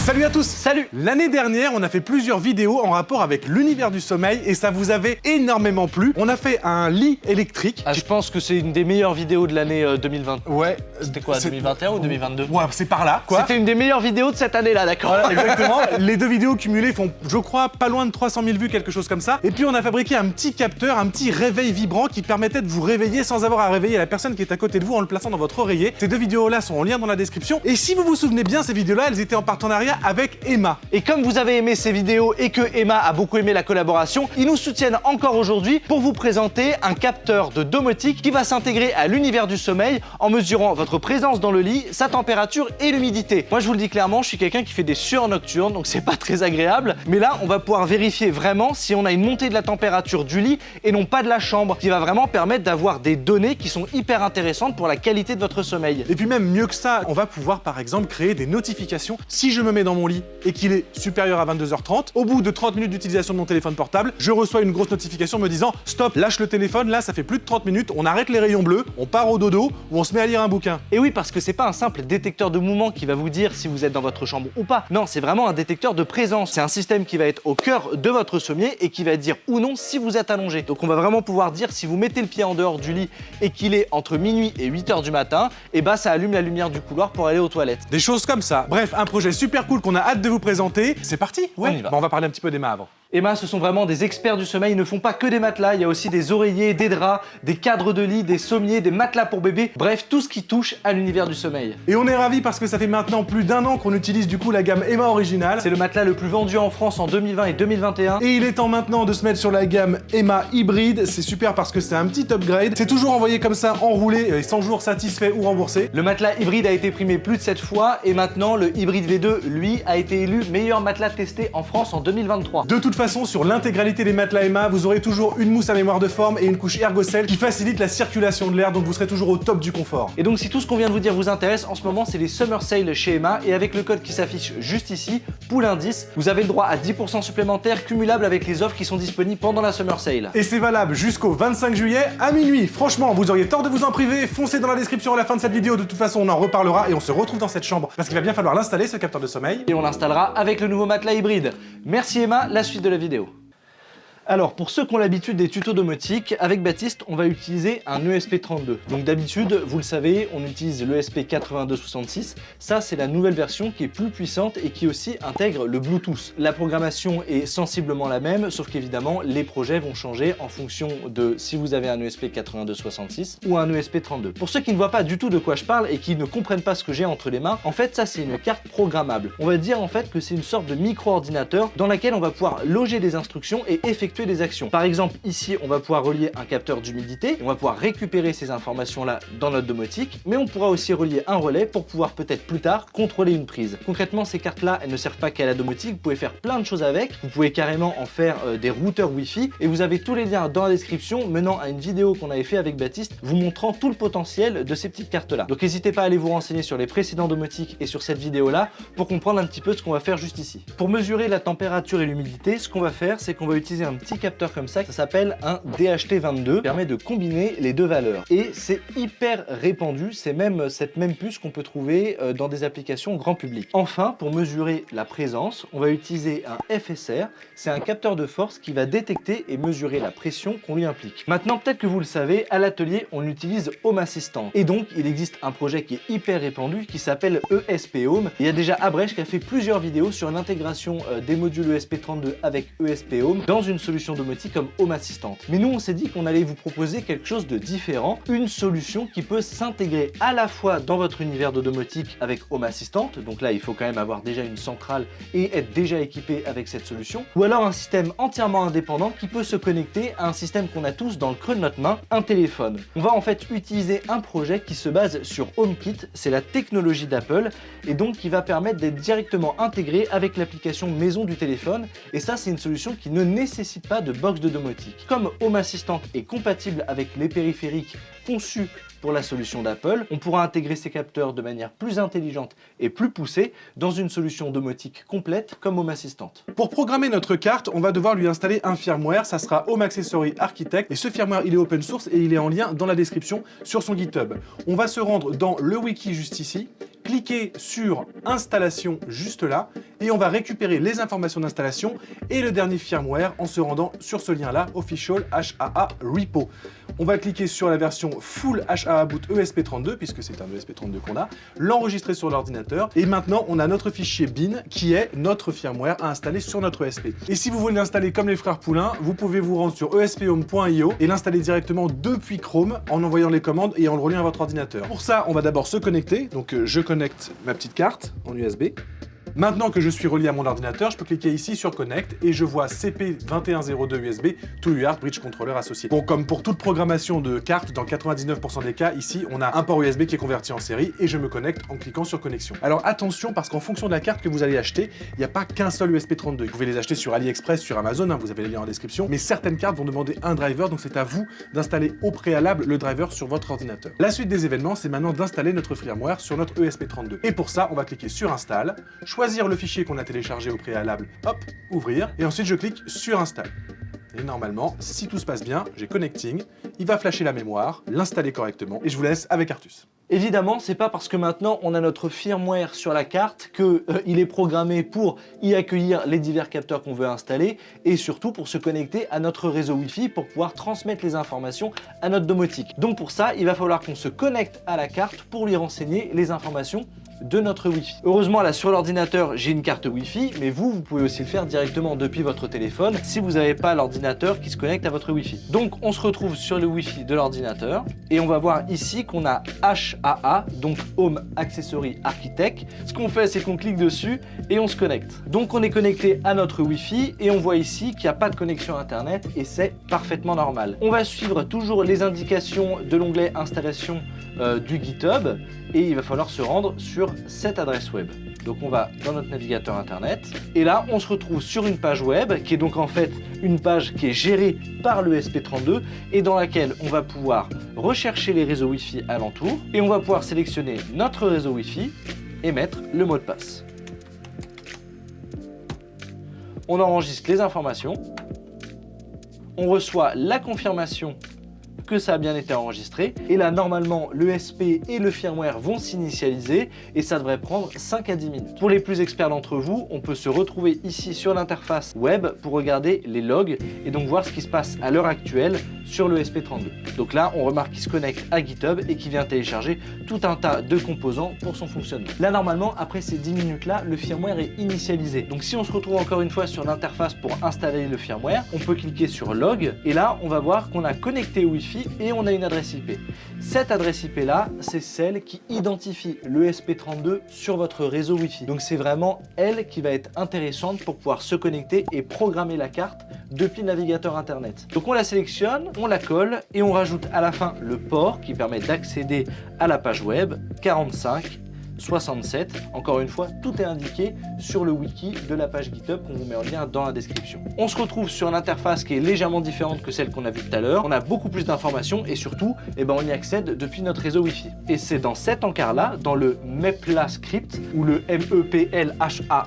Salut à tous. Salut. L'année dernière, on a fait plusieurs vidéos en rapport avec l'univers du sommeil et ça vous avait énormément plu. On a fait un lit électrique. Je pense que c'est une des meilleures vidéos de l'année 2020. Ouais. C'était quoi, 2021 ou 2022? Ouais, c'est par là, quoi. C'était une des meilleures vidéos de cette année-là, d'accord. Voilà, exactement. Les deux vidéos cumulées font, je crois, pas loin de 300 000 vues, quelque chose comme ça. Et puis on a fabriqué un petit capteur, un petit réveil vibrant qui permettait de vous réveiller sans avoir à réveiller la personne qui est à côté de vous en le plaçant dans votre oreiller. Ces deux vidéos-là sont en lien dans la description. Et si vous vous souvenez bien, ces vidéos-là, elles étaient en partenariat avec Emma. Et comme vous avez aimé ces vidéos et que Emma a beaucoup aimé la collaboration, ils nous soutiennent encore aujourd'hui pour vous présenter un capteur de domotique qui va s'intégrer à l'univers du sommeil en mesurant votre présence dans le lit, sa température et l'humidité. Moi je vous le dis clairement, je suis quelqu'un qui fait des sueurs nocturnes, donc c'est pas très agréable, mais là on va pouvoir vérifier vraiment si on a une montée de la température du lit et non pas de la chambre, qui va vraiment permettre d'avoir des données qui sont hyper intéressantes pour la qualité de votre sommeil. Et puis même mieux que ça, on va pouvoir par exemple créer des notifications si je me mets dans mon lit et qu'il est supérieur à 22h30. Au bout de 30 minutes d'utilisation de mon téléphone portable, je reçois une grosse notification me disant « Stop, lâche le téléphone, là ça fait plus de 30 minutes, on arrête les rayons bleus, on part au dodo ou on se met à lire un bouquin. » Et oui, parce que c'est pas un simple détecteur de mouvement qui va vous dire si vous êtes dans votre chambre ou pas. Non, c'est vraiment un détecteur de présence. C'est un système qui va être au cœur de votre sommier et qui va dire ou non si vous êtes allongé. Donc on va vraiment pouvoir dire si vous mettez le pied en dehors du lit et qu'il est entre minuit et 8h du matin, et bah ça allume la lumière du couloir pour aller aux toilettes. Des choses comme ça. Bref, un projet super cool qu'on a hâte de vous présenter. C'est parti. On y va. Bon, on va parler un petit peu d'Emma avant. Emma, ce sont vraiment des experts du sommeil, ils ne font pas que des matelas, il y a aussi des oreillers, des draps, des cadres de lit, des sommiers, des matelas pour bébés, bref, tout ce qui touche à l'univers du sommeil. Et on est ravis parce que ça fait maintenant plus d'1 an qu'on utilise du coup la gamme Emma originale. C'est le matelas le plus vendu en France en 2020 et 2021. Et il est temps maintenant de se mettre sur la gamme Emma hybride. C'est super parce que c'est un petit upgrade. C'est toujours envoyé comme ça, enroulé, 100 jours satisfait ou remboursé. Le matelas hybride a été primé plus de 7 fois et maintenant le hybride V2, lui, a été élu meilleur matelas testé en France en 2023. De toute façon, sur l'intégralité des matelas Emma, vous aurez toujours une mousse à mémoire de forme et une couche Ergocell qui facilite la circulation de l'air, donc vous serez toujours au top du confort. Et donc si tout ce qu'on vient de vous dire vous intéresse, en ce moment c'est les Summer Sale chez Emma et avec le code qui s'affiche juste ici, Poulain10, vous avez le droit à 10% supplémentaire cumulable avec les offres qui sont disponibles pendant la Summer Sale. Et c'est valable jusqu'au 25 juillet à minuit. Franchement, vous auriez tort de vous en priver, foncez dans la description à la fin de cette vidéo, de toute façon on en reparlera et on se retrouve dans cette chambre parce qu'il va bien falloir l'installer ce capteur de sommeil. Et on l'installera avec le nouveau matelas hybride. Merci Emma, la suite de la vidéo. Alors, pour ceux qui ont l'habitude des tutos domotiques, avec Baptiste, on va utiliser un ESP32. Donc d'habitude, vous le savez, on utilise l'ESP8266. Ça, c'est la nouvelle version qui est plus puissante et qui aussi intègre le Bluetooth. La programmation est sensiblement la même, sauf qu'évidemment, les projets vont changer en fonction de si vous avez un ESP8266 ou un ESP32. Pour ceux qui ne voient pas du tout de quoi je parle et qui ne comprennent pas ce que j'ai entre les mains, en fait, ça, c'est une carte programmable. On va dire en fait que c'est une sorte de micro-ordinateur dans laquelle on va pouvoir loger des instructions et effectuer des actions. Par exemple, ici, on va pouvoir relier un capteur d'humidité, on va pouvoir récupérer ces informations-là dans notre domotique, mais on pourra aussi relier un relais pour pouvoir peut-être plus tard contrôler une prise. Concrètement, ces cartes-là, elles ne servent pas qu'à la domotique, vous pouvez faire plein de choses avec, vous pouvez carrément en faire des routeurs Wi-Fi, et vous avez tous les liens dans la description menant à une vidéo qu'on avait fait avec Baptiste, vous montrant tout le potentiel de ces petites cartes-là. Donc n'hésitez pas à aller vous renseigner sur les précédents domotiques et sur cette vidéo-là pour comprendre un petit peu ce qu'on va faire juste ici. Pour mesurer la température et l'humidité, ce qu'on va faire, c'est qu'on va utiliser un petit capteur comme ça s'appelle un DHT22, qui permet de combiner les deux valeurs. Et c'est hyper répandu, c'est même cette même puce qu'on peut trouver dans des applications grand public. Enfin, pour mesurer la présence, on va utiliser un FSR, c'est un capteur de force qui va détecter et mesurer la pression qu'on lui implique. Maintenant, peut-être que vous le savez, à l'atelier, on utilise Home Assistant. Et donc, il existe un projet qui est hyper répandu qui s'appelle ESP Home. Il y a déjà Abrèche qui a fait plusieurs vidéos sur l'intégration des modules ESP32 avec ESP Home dans une solution domotique comme Home Assistant. Mais nous, on s'est dit qu'on allait vous proposer quelque chose de différent, une solution qui peut s'intégrer à la fois dans votre univers de domotique avec Home Assistant, donc là, il faut quand même avoir déjà une centrale et être déjà équipé avec cette solution, ou alors un système entièrement indépendant qui peut se connecter à un système qu'on a tous dans le creux de notre main, un téléphone. On va en fait utiliser un projet qui se base sur HomeKit, c'est la technologie d'Apple, et donc qui va permettre d'être directement intégré avec l'application maison du téléphone, et ça, c'est une solution qui ne nécessite pas de box de domotique. Comme Home Assistant est compatible avec les périphériques conçus pour la solution d'Apple, on pourra intégrer ces capteurs de manière plus intelligente et plus poussée dans une solution domotique complète comme Home Assistant. Pour programmer notre carte, on va devoir lui installer un firmware, ça sera Home Accessory Architect, et ce firmware il est open source et il est en lien dans la description sur son GitHub. On va se rendre dans le wiki juste ici, cliquez sur installation juste là et on va récupérer les informations d'installation et le dernier firmware en se rendant sur ce lien là, Official HAA Repo. On va cliquer sur la version Full HAA Boot ESP32 puisque c'est un ESP32 qu'on a, l'enregistrer sur l'ordinateur et maintenant on a notre fichier bin qui est notre firmware à installer sur notre ESP. Et si vous voulez l'installer comme les frères Poulain, vous pouvez vous rendre sur espHome.io et l'installer directement depuis Chrome en envoyant les commandes et en le reliant à votre ordinateur. Pour ça, on va d'abord se connecter, donc je connecte ma petite carte en USB. Maintenant que je suis relié à mon ordinateur, je peux cliquer ici sur Connect et je vois CP2102 USB to UART Bridge Controller associé. Bon, comme pour toute programmation de carte, dans 99% des cas, ici, on a un port USB qui est converti en série et je me connecte en cliquant sur Connexion. Alors attention, parce qu'en fonction de la carte que vous allez acheter, il n'y a pas qu'un seul USB32. Vous pouvez les acheter sur AliExpress, sur Amazon, vous avez les liens en description, mais certaines cartes vont demander un driver, donc c'est à vous d'installer au préalable le driver sur votre ordinateur. La suite des événements, c'est maintenant d'installer notre firmware sur notre ESP32. Et pour ça, on va cliquer sur Install, choisir le fichier qu'on a téléchargé au préalable, hop, ouvrir, et ensuite je clique sur Install. Et normalement, si tout se passe bien, j'ai Connecting, il va flasher la mémoire, l'installer correctement, et je vous laisse avec Artus. Évidemment, c'est pas parce que maintenant on a notre firmware sur la carte que il est programmé pour y accueillir les divers capteurs qu'on veut installer et surtout pour se connecter à notre réseau Wi-Fi pour pouvoir transmettre les informations à notre domotique. Donc pour ça, il va falloir qu'on se connecte à la carte pour lui renseigner les informations de notre Wi-Fi. Heureusement, là sur l'ordinateur, j'ai une carte Wi-Fi, mais vous pouvez aussi le faire directement depuis votre téléphone si vous n'avez pas l'ordinateur qui se connecte à votre Wi-Fi. Donc on se retrouve sur le Wi-Fi de l'ordinateur et on va voir ici qu'on a HAA, donc Home Accessory Architect. Ce qu'on fait, c'est qu'on clique dessus et on se connecte. Donc on est connecté à notre Wi-Fi et on voit ici qu'il n'y a pas de connexion Internet et c'est parfaitement normal. On va suivre toujours les indications de l'onglet installation du GitHub et il va falloir se rendre sur cette adresse web. Donc on va dans notre navigateur internet et là on se retrouve sur une page web qui est donc en fait une page qui est gérée par le ESP32 et dans laquelle on va pouvoir rechercher les réseaux Wi-Fi alentour et on va pouvoir sélectionner notre réseau Wi-Fi et mettre le mot de passe. On enregistre les informations, on reçoit la confirmation que ça a bien été enregistré et là normalement l'ESP et le firmware vont s'initialiser et ça devrait prendre 5 à 10 minutes. Pour les plus experts d'entre vous, on peut se retrouver ici sur l'interface web pour regarder les logs et donc voir ce qui se passe à l'heure actuelle sur le ESP32. Donc là on remarque qu'il se connecte à GitHub et qu'il vient télécharger tout un tas de composants pour son fonctionnement. Là normalement après ces 10 minutes là le firmware est initialisé. Donc si on se retrouve encore une fois sur l'interface pour installer le firmware, on peut cliquer sur log et là on va voir qu'on a connecté au Wi-Fi et on a une adresse IP. Cette adresse IP là, c'est celle qui identifie le ESP32 sur votre réseau Wi-Fi. Donc c'est vraiment elle qui va être intéressante pour pouvoir se connecter et programmer la carte depuis le navigateur internet. Donc on la sélectionne, on la colle et on rajoute à la fin le port qui permet d'accéder à la page web 45 67. Encore une fois, tout est indiqué sur le wiki de la page GitHub qu'on vous met en lien dans la description. On se retrouve sur l'interface qui est légèrement différente que celle qu'on a vue tout à l'heure. On a beaucoup plus d'informations et surtout, on y accède depuis notre réseau Wi-Fi. Et c'est dans cet encart-là, dans le MEPLA script ou le MEPLHAA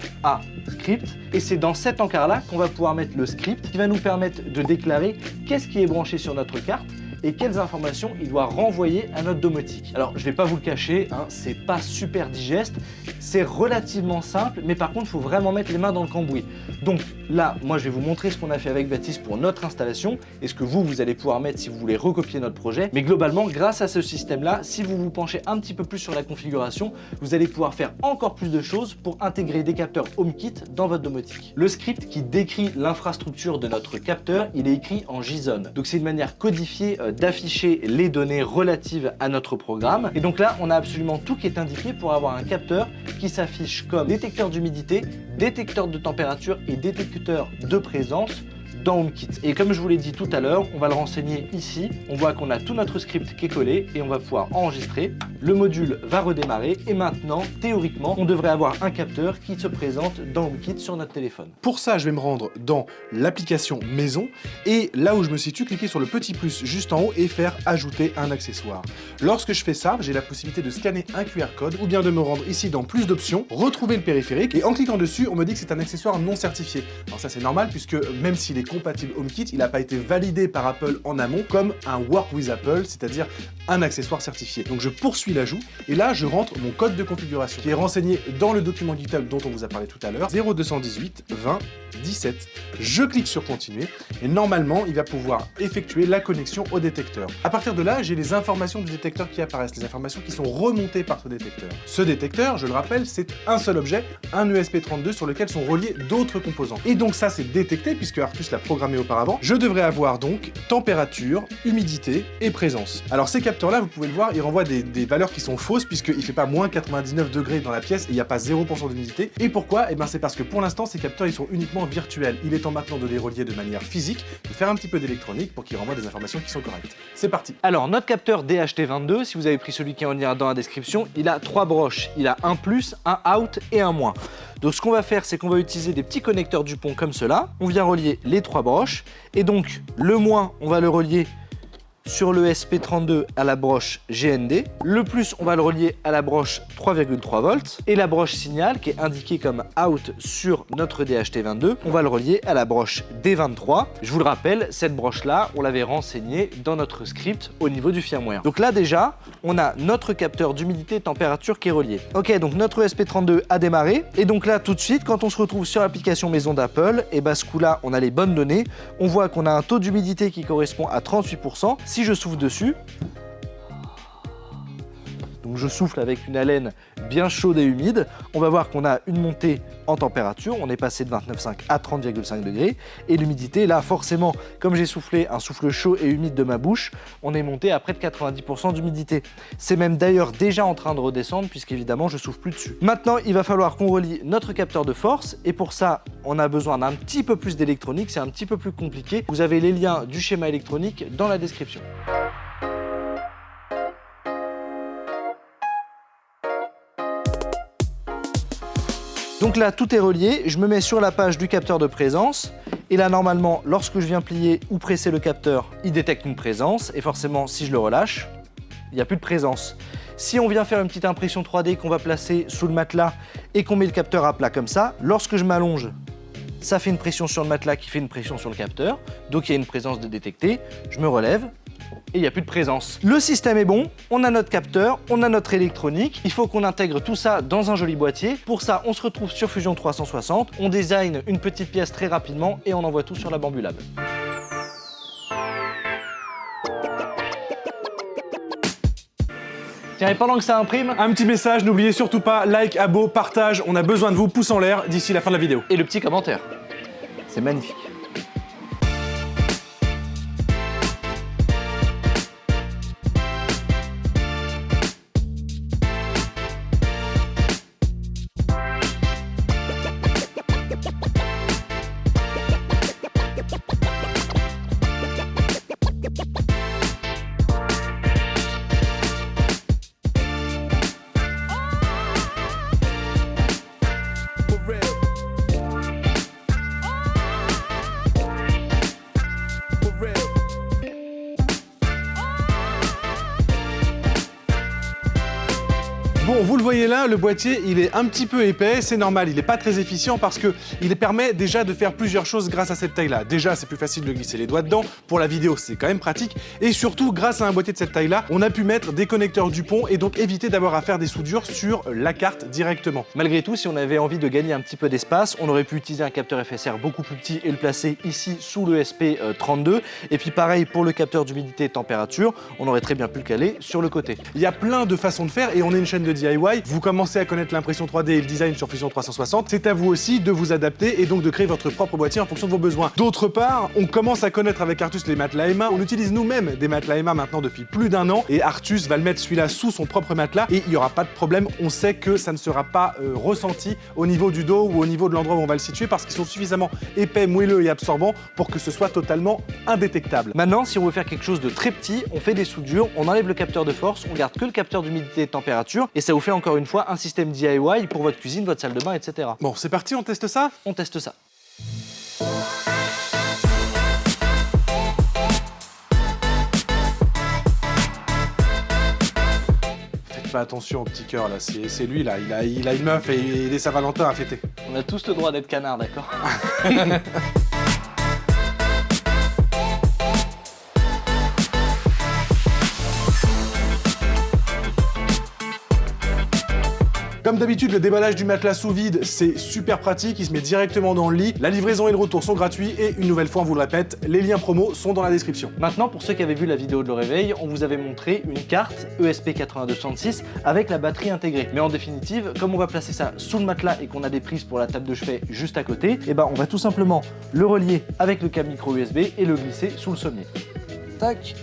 script, et c'est dans cet encart-là qu'on va pouvoir mettre le script qui va nous permettre de déclarer qu'est-ce qui est branché sur notre carte et quelles informations il doit renvoyer à notre domotique. Alors je vais pas vous le cacher, c'est pas super digeste, c'est relativement simple, mais par contre il faut vraiment mettre les mains dans le cambouis. Donc là, moi je vais vous montrer ce qu'on a fait avec Baptiste pour notre installation et ce que vous allez pouvoir mettre si vous voulez recopier notre projet. Mais globalement, grâce à ce système-là, si vous vous penchez un petit peu plus sur la configuration, vous allez pouvoir faire encore plus de choses pour intégrer des capteurs HomeKit dans votre domotique. Le script qui décrit l'infrastructure de notre capteur, il est écrit en JSON. Donc c'est une manière codifiée d'afficher les données relatives à notre programme. Et donc là, on a absolument tout qui est indiqué pour avoir un capteur qui s'affiche comme détecteur d'humidité, détecteur de température et détecteur de présence dans HomeKit. Et comme je vous l'ai dit tout à l'heure, on va le renseigner ici. On voit qu'on a tout notre script qui est collé et on va pouvoir enregistrer. Le module va redémarrer et maintenant, théoriquement, on devrait avoir un capteur qui se présente dans HomeKit sur notre téléphone. Pour ça, je vais me rendre dans l'application maison et là où je me situe, cliquer sur le petit plus juste en haut et faire ajouter un accessoire. Lorsque je fais ça, j'ai la possibilité de scanner un QR code ou bien de me rendre ici dans plus d'options, retrouver le périphérique et en cliquant dessus, on me dit que c'est un accessoire non certifié. Alors ça c'est normal puisque même s'il est compatible HomeKit, il n'a pas été validé par Apple en amont comme un Work with Apple, c'est-à-dire un accessoire certifié. Donc je poursuis l'ajout, et là je rentre mon code de configuration, qui est renseigné dans le document GitHub dont on vous a parlé tout à l'heure, 0218 20 17. Je clique sur continuer, et normalement il va pouvoir effectuer la connexion au détecteur. À partir de là, j'ai les informations du détecteur qui apparaissent, les informations qui sont remontées par ce détecteur. Ce détecteur, je le rappelle, c'est un seul objet, un ESP32 sur lequel sont reliés d'autres composants. Et donc ça c'est détecté, puisque Artus l'a programmé auparavant. Je devrais avoir donc température, humidité et présence. Alors ces capteurs-là, vous pouvez le voir, ils renvoient des valeurs qui sont fausses, puisqu'il ne fait pas moins 99 degrés dans la pièce, et il n'y a pas 0% d'humidité. Et pourquoi? Eh bien c'est parce que pour l'instant, ces capteurs, ils sont uniquement virtuels. Il est temps maintenant de les relier de manière physique, de faire un petit peu d'électronique pour qu'ils renvoient des informations qui sont correctes. C'est parti. Alors notre capteur DHT22, si vous avez pris celui qui est en lien dans la description, il a 3 broches. Il a un plus, un out et un moins. Donc ce qu'on va faire, c'est qu'on va utiliser des petits connecteurs Dupont comme cela. On vient relier les 3 broches. Et donc le moins, on va le relier sur le SP32 à la broche GND. Le plus, on va le relier à la broche 3,3 volts. Et la broche signal, qui est indiquée comme out sur notre DHT22, on va le relier à la broche D23. Je vous le rappelle, cette broche-là, on l'avait renseignée dans notre script au niveau du firmware. Donc là, déjà, on a notre capteur d'humidité et température qui est relié. Ok, donc notre ESP32 a démarré. Et donc là, tout de suite, quand on se retrouve sur l'application maison d'Apple, et bah ce coup-là, on a les bonnes données. On voit qu'on a un taux d'humidité qui correspond à 38%. Si je souffle dessus, donc je souffle avec une haleine bien chaude et humide, on va voir qu'on a une montée en température, on est passé de 29,5 à 30,5 degrés, et l'humidité, là forcément, comme j'ai soufflé un souffle chaud et humide de ma bouche, on est monté à près de 90% d'humidité. C'est même d'ailleurs déjà en train de redescendre, puisqu'évidemment je souffle plus dessus. Maintenant, il va falloir qu'on relie notre capteur de force, et pour ça, on a besoin d'un petit peu plus d'électronique, c'est un petit peu plus compliqué. Vous avez les liens du schéma électronique dans la description. Donc là, tout est relié, je me mets sur la page du capteur de présence, et là, normalement, lorsque je viens plier ou presser le capteur, il détecte une présence, et forcément, si je le relâche, il n'y a plus de présence. Si on vient faire une petite impression 3D qu'on va placer sous le matelas, et qu'on met le capteur à plat comme ça, lorsque je m'allonge, ça fait une pression sur le matelas qui fait une pression sur le capteur, donc il y a une présence de détectée, je me relève, et il n'y a plus de présence. Le système est bon, on a notre capteur, on a notre électronique, il faut qu'on intègre tout ça dans un joli boîtier. Pour ça, on se retrouve sur Fusion 360, on design une petite pièce très rapidement et on envoie tout sur la Bambulab. Tiens, et pendant que ça imprime, Un petit message, n'oubliez surtout pas, like, abo, partage, on a besoin de vous, pouce en l'air d'ici la fin de la vidéo. et le petit commentaire. C'est magnifique. Bon, vous le voyez là, le boîtier, il est un petit peu épais, c'est normal, il n'est pas très efficient parce que il permet déjà de faire plusieurs choses grâce à cette taille-là. Déjà, c'est plus facile de glisser les doigts dedans, pour la vidéo, c'est quand même pratique, et surtout, grâce à un boîtier de cette taille-là, on a pu mettre des connecteurs Dupont et donc éviter d'avoir à faire des soudures sur la carte directement. Malgré tout, si on avait envie de gagner un petit peu d'espace, on aurait pu utiliser un capteur FSR beaucoup plus petit et le placer ici sous le SP32. Et puis pareil pour le capteur d'humidité et température, on aurait très bien pu le caler sur le côté. Il y a plein de façons de faire et on est une chaîne de DIY. Vous commencez à connaître l'impression 3D et le design sur Fusion 360. C'est à vous aussi de vous adapter et donc de créer votre propre boîtier en fonction de vos besoins. D'autre part, on commence à connaître avec Artus les matelas Emma. On utilise nous-mêmes des matelas Emma maintenant depuis plus d'1 an et Artus va le mettre celui-là sous son propre matelas et il n'y aura pas de problème. On sait que ça ne sera pas ressenti au niveau du dos ou au niveau de l'endroit où on va le situer parce qu'ils sont suffisamment épais, moelleux et absorbants pour que ce soit totalement indétectable. Maintenant, si on veut faire quelque chose de très petit, on fait des soudures, on enlève le capteur de force, on garde que le capteur d'humidité et de température et ça vous fait encore une fois un système DIY pour votre cuisine, votre salle de bain, etc. Bon, c'est parti, on teste ça? On teste ça. Faites pas attention au petit cœur là, c'est lui là, il a une meuf et il est Saint-Valentin à fêter. On a tous le droit d'être canard, d'accord? Comme d'habitude, le déballage du matelas sous vide, c'est super pratique, il se met directement dans le lit. La livraison et le retour sont gratuits et une nouvelle fois, on vous le répète, les liens promo sont dans la description. Maintenant, pour ceux qui avaient vu la vidéo de le réveil, on vous avait montré une carte ESP8266 avec la batterie intégrée. Mais en définitive, comme on va placer ça sous le matelas et qu'on a des prises pour la table de chevet juste à côté, et ben on va tout simplement le relier avec le câble micro USB et le glisser sous le sommier. Tac.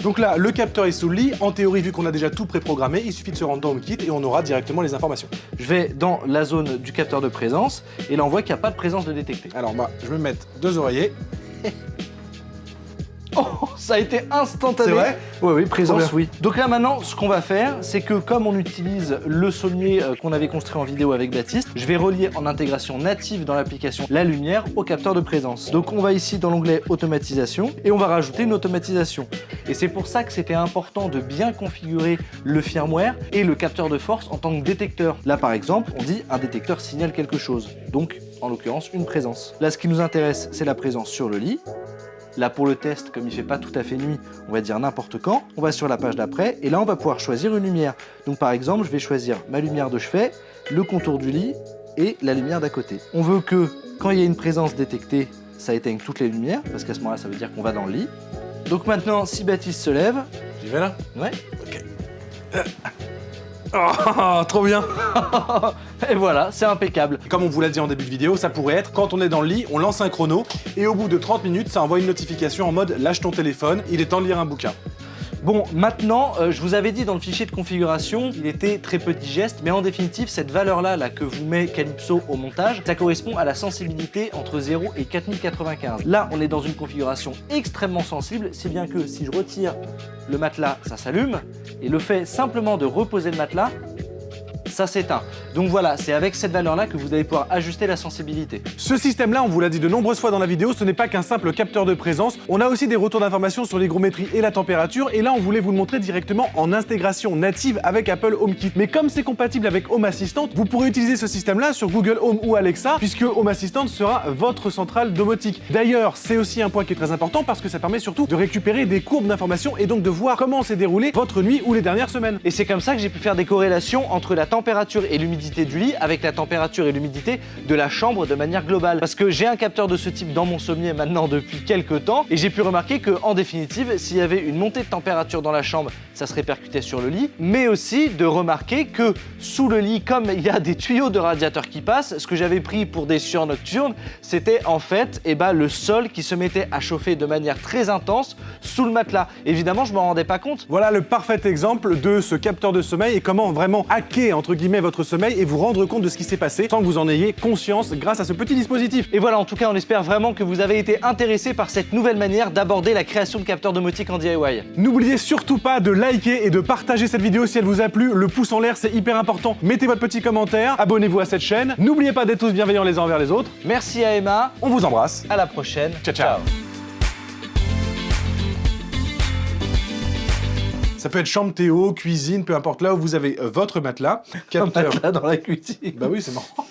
Donc là, le capteur est sous le lit. En théorie, vu qu'on a déjà tout préprogrammé, il suffit de se rendre dans HomeKit et on aura directement les informations. Je vais dans la zone du capteur de présence et là on voit qu'il n'y a pas de présence de détectée. Alors je vais me mettre 2 oreillers. Oh, ça a été instantané. C'est vrai ? Oui, présence, oui. Donc là maintenant, ce qu'on va faire, c'est que comme on utilise le sommier qu'on avait construit en vidéo avec Baptiste, je vais relier en intégration native dans l'application la lumière au capteur de présence. Donc on va ici dans l'onglet automatisation et on va rajouter une automatisation. Et c'est pour ça que c'était important de bien configurer le firmware et le capteur de force en tant que détecteur. Là par exemple, on dit un détecteur signale quelque chose. Donc en l'occurrence une présence. Là ce qui nous intéresse, c'est la présence sur le lit. Là pour le test, comme il fait pas tout à fait nuit, on va dire n'importe quand, on va sur la page d'après et là on va pouvoir choisir une lumière. Donc par exemple, je vais choisir ma lumière de chevet, le contour du lit et la lumière d'à côté. On veut que quand il y a une présence détectée, ça éteigne toutes les lumières parce qu'à ce moment-là, ça veut dire qu'on va dans le lit. Donc maintenant, si Baptiste se lève... J'y vais là ? Ouais. Ok. Oh, trop bien. Et voilà, c'est impeccable. Comme on vous l'a dit en début de vidéo, ça pourrait être quand on est dans le lit, on lance un chrono et au bout de 30 minutes, ça envoie une notification en mode lâche ton téléphone, il est temps de lire un bouquin. Bon, maintenant, je vous avais dit dans le fichier de configuration, il était très peu digeste, mais en définitive, cette valeur-là là, que vous met Calypso au montage, ça correspond à la sensibilité entre 0 et 4095. Là, on est dans une configuration extrêmement sensible, si bien que si je retire le matelas, ça s'allume, et le fait simplement de reposer le matelas, ça s'éteint. Donc voilà, c'est avec cette valeur-là que vous allez pouvoir ajuster la sensibilité. Ce système-là, on vous l'a dit de nombreuses fois dans la vidéo, ce n'est pas qu'un simple capteur de présence. On a aussi des retours d'informations sur l'hygrométrie et la température. Et là, on voulait vous le montrer directement en intégration native avec Apple HomeKit. Mais comme c'est compatible avec Home Assistant, vous pourrez utiliser ce système-là sur Google Home ou Alexa, puisque Home Assistant sera votre centrale domotique. D'ailleurs, c'est aussi un point qui est très important parce que ça permet surtout de récupérer des courbes d'informations et donc de voir comment s'est déroulée votre nuit ou les dernières semaines. Et c'est comme ça que j'ai pu faire des corrélations entre la température et l'humidité du lit avec la température et l'humidité de la chambre de manière globale. Parce que j'ai un capteur de ce type dans mon sommier maintenant depuis quelques temps et j'ai pu remarquer que en définitive, s'il y avait une montée de température dans la chambre, ça se répercutait sur le lit, mais aussi de remarquer que sous le lit, comme il y a des tuyaux de radiateur qui passent, ce que j'avais pris pour des sueurs nocturnes, c'était en fait le sol qui se mettait à chauffer de manière très intense sous le matelas. Évidemment, je m'en rendais pas compte. Voilà le parfait exemple de ce capteur de sommeil et comment vraiment hacker entre guillemets votre sommeil et vous rendre compte de ce qui s'est passé sans que vous en ayez conscience grâce à ce petit dispositif. Et voilà, en tout cas, on espère vraiment que vous avez été intéressé par cette nouvelle manière d'aborder la création de capteurs domotiques en DIY. N'oubliez surtout pas de liker et de partager cette vidéo si elle vous a plu. Le pouce en l'air, c'est hyper important. Mettez votre petit commentaire, abonnez-vous à cette chaîne. N'oubliez pas d'être tous bienveillants les uns envers les autres. Merci à Emma. On vous embrasse. À la prochaine. Ciao, ciao. Ça peut être chambre Théo, cuisine, peu importe là où vous avez votre matelas. Un matelas dans la cuisine. Bah oui, c'est marrant.